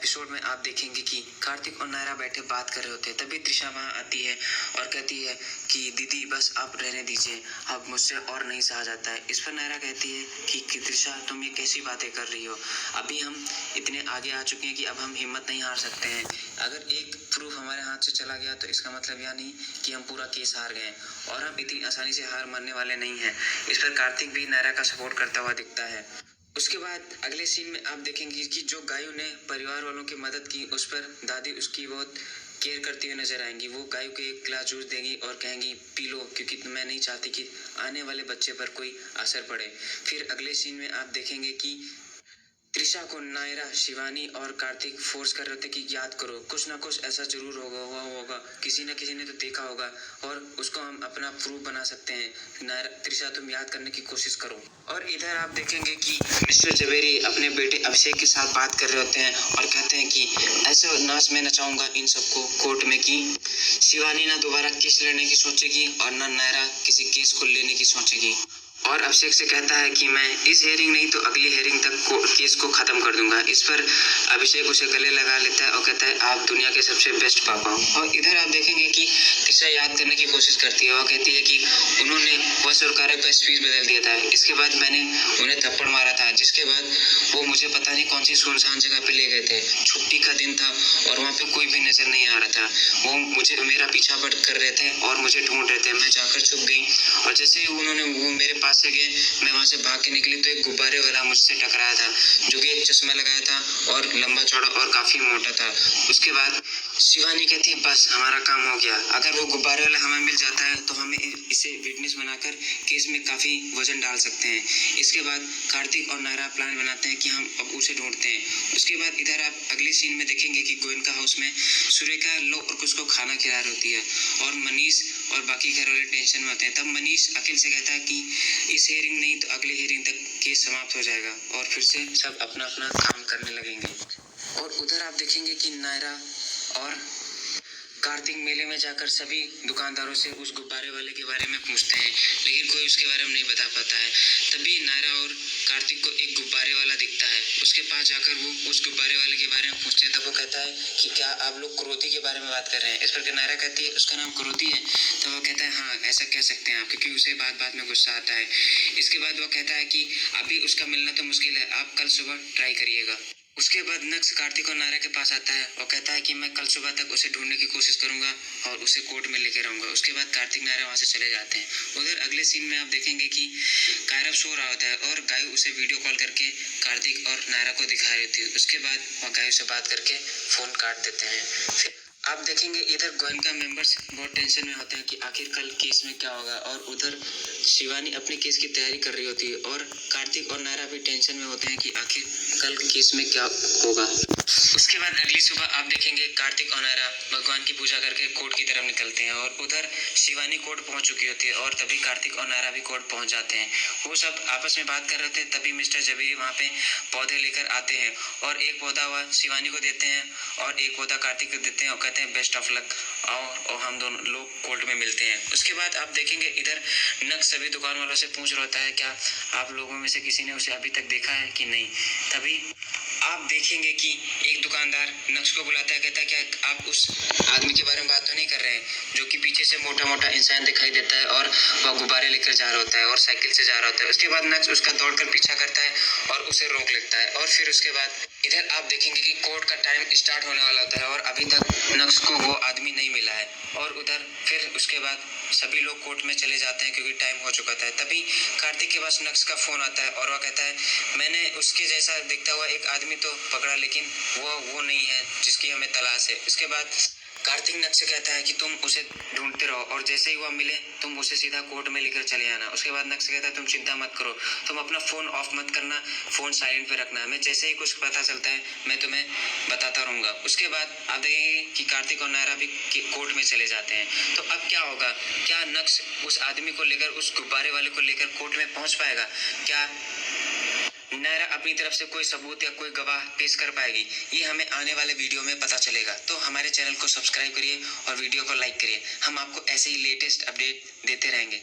Episode में आप देखेंगे कि कार्तिक और नायरा बैठे बात कर रहे होते हैं। तभी त्रिशा वहाँ आती है और कहती है कि दीदी बस आप रहने दीजिए, अब मुझसे और नहीं सहा जाता है। इस पर नायरा कहती है कि त्रिशा तुम ये कैसी बातें कर रही हो, अभी हम इतने आगे आ चुके हैं कि अब हम हिम्मत नहीं हार सकते हैं। अगर एक प्रूफ हमारे हाथ से चला गया तो इसका मतलब यह नहीं कि हम पूरा केस हार गए और हम इतनी आसानी से हार मानने वाले नहीं हैं। इस पर कार्तिक भी नायरा का सपोर्ट करता हुआ दिखता है। उसके बाद अगले सीन में आप देखेंगे कि जो गायों ने परिवार वालों की मदद की उस पर दादी उसकी बहुत केयर करती हुई नजर आएंगी। वो गायों को एक गिलास जूस देंगी और कहेंगी पी लो, क्योंकि मैं नहीं चाहती कि आने वाले बच्चे पर कोई असर पड़े। फिर अगले सीन में आप देखेंगे कि त्रिशा को नायरा, शिवानी और कार्तिक फोर्स कर रहे थे कि याद करो, कुछ ना कुछ ऐसा जरूर होगा, किसी न किसी ने तो देखा होगा और उसको हम अपना प्रूफ बना सकते हैं। नायरा, त्रिशा तुम याद करने की कोशिश करो। और इधर आप देखेंगे कि मिस्टर जवेरी अपने बेटे अभिषेक के साथ बात कर रहे होते हैं और कहते हैं कि ऐसा नाच मैं नचाऊंगा इन सबको कोर्ट में कि शिवानी ना दोबारा केस लड़ने की सोचेगी और ना नायरा किसी केस को लेने की सोचेगी। और अभिषेक से कहता है कि मैं इस हेयरिंग नहीं तो अगली हेयरिंग तक केस को ख़त्म कर दूंगा। इस पर अभिषेक उसे गले लगा लेता है और कहता है आप दुनिया के सबसे बेस्ट पापा हो। और इधर आप देखेंगे कि त्रिशा याद करने की कोशिश करती है और कहती है कि उन्होंने वश और कार्य का स्पीच बदल दिया था, इसके बाद मैंने उन्हें थप्पड़ मारा था, जिसके बाद वो मुझे पता नहीं कौन सी सुनसान जगह पे ले गए थे। छुट्टी का दिन था और वहाँ पे कोई भी नजर नहीं आ रहा था। वो मुझे मेरा पीछा कर रहे थे और मुझे ढूंढ रहे थे। मैं जाकर छुप गई और जैसे ही उन्होंने वो मेरे पास से गए, मैं वहाँ से भाग के निकली तो एक गुब्बारे वाला मुझसे टकराया था, जो कि एक चश्मा लगाया था और लंबा चौड़ा और काफी मोटा था। उसके बाद शिवानी कहती है बस हमारा काम हो गया, अगर वो गुब्बारे वाला हमें मिल जाता है तो हमें इसे विटनेस बनाकर केस में काफी वजन डाल सकते हैं। इसके बाद कार्तिक और नायरा प्लान बनाते हैं कि हम अब उसे ढूंढते हैं। उसके बाद इधर आप अगले सीन में देखेंगे कि गोयनका हाउस में सुरेखा लोग और कुछ को खाना खिला रही होती है और मनीष और बाकी घर वाले टेंशन में होते हैं। तब मनीष अखिल से कहता है कि इस हेयरिंग नहीं तो अगले हेयरिंग तक केस समाप्त हो जाएगा और फिर से सब अपना अपना काम करने लगेंगे। और उधर आप देखेंगे कि नायरा और कार्तिक मेले में जाकर सभी दुकानदारों से उस गुब्बारे वाले के बारे में पूछते हैं, लेकिन कोई उसके बारे में नहीं बता पाता है। तभी नायरा और कार्तिक को एक गुब्बारे वाला दिखता है। उसके पास जाकर वो उस गुब्बारे वाले के बारे में पूछते हैं। तब वो कहता है कि क्या आप लोग क्रोधी के बारे में बात कर रहे हैं। इस पर नायरा कहती है उसका नाम क्रोधी है। तो वो कहता है हाँ ऐसा कह सकते हैं आप, क्योंकि उसे बात बात में गुस्सा आता है। इसके बाद वो कहता है कि अभी उसका मिलना तो मुश्किल है, आप कल सुबह ट्राई करिएगा। उसके बाद नक्श कार्तिक और नायरा के पास आता है और कहता है कि मैं कल सुबह तक उसे ढूंढने की कोशिश करूंगा और उसे कोर्ट में लेकर आऊंगा। उसके बाद कार्तिक नायरा वहां से चले जाते हैं। उधर अगले सीन में आप देखेंगे कि कायरव सो रहा होता है और गाय उसे वीडियो कॉल करके कार्तिक और नायरा को दिखा रही होती है। उसके बाद वह गाय से बात करके फोन काट देते हैं। फिर आप देखेंगे इधर गोयनका मेंबर्स बहुत टेंशन में होते हैं कि आखिर कल केस में क्या होगा, और उधर शिवानी अपने केस की तैयारी कर रही होती है और कार्तिक और नायरा भी टेंशन में होते हैं कि आखिर कल केस में क्या होगा। उसके बाद अगली सुबह आप देखेंगे कार्तिक और नायरा भगवान की पूजा करके कोर्ट की तरफ निकलते हैं और उधर शिवानी कोर्ट पहुंच चुकी होती है और तभी कार्तिक और नायरा भी कोर्ट पहुंच जाते हैं। वो सब आपस में बात कर रहे थे, तभी मिस्टर जवेरी वहाँ पे पौधे लेकर आते हैं और एक पौधा वह शिवानी को देते हैं और एक पौधा कार्तिक को देते हैं और कहते हैं बेस्ट ऑफ लक, आओ और हम दोनों लोग कोर्ट में मिलते हैं। उसके बाद आप देखेंगे इधर नक्श सभी दुकान वालों से पूछ रहा होता है क्या आप लोगों में से किसी ने उसे अभी तक देखा है कि नहीं। तभी आप देखेंगे कि एक दुकानदार नक्श को बुलाता है, कहता है क्या आप उस आदमी के बारे में बात तो नहीं कर रहे हैं जो कि पीछे से मोटा मोटा इंसान दिखाई देता है और वह गुब्बारे लेकर जा रहा होता है और साइकिल से जा रहा होता है। उसके बाद नक्श उसका दौड़कर पीछा करता है और उसे रोक लेता है। और फिर उसके बाद इधर आप देखेंगे कि कोर्ट का टाइम स्टार्ट होने वाला होता है और अभी तक नक्श को वो आदमी नहीं मिला है। और उधर फिर उसके बाद सभी लोग कोर्ट में चले जाते हैं क्योंकि टाइम हो चुका था। तभी कार्तिक के पास नक्श का फोन आता है और वह कहता है मैंने उसके जैसा दिखता हुआ एक आदमी तो पकड़ा, लेकिन वो नहीं है जिसकी हमें तलाश है। इसके बाद कार्तिक नक्श से कहता है कि तुम उसे ढूंढते रहो और जैसे ही वह मिले तुम उसे सीधा कोर्ट में लेकर चले आना। उसके बाद नक्श कहता है तुम चिंता मत करो, तुम अपना फोन ऑफ मत करना, फोन साइलेंट पे रखना, मैं जैसे ही कुछ पता चलता है मैं तुम्हें बताता रहूंगा। उसके बाद आप देखेंगे कि कार्तिक और नायरा भी कोर्ट में चले जाते हैं। तो अब क्या होगा, क्या नक्श उस आदमी को लेकर, उस गुब्बारे वाले को लेकर कोर्ट में पहुंच पाएगा? क्या नायरा अपनी तरफ से कोई सबूत या कोई गवाह पेश कर पाएगी? ये हमें आने वाले वीडियो में पता चलेगा। तो हमारे चैनल को सब्सक्राइब करिए और वीडियो को लाइक करिए। हम आपको ऐसे ही लेटेस्ट अपडेट देते रहेंगे।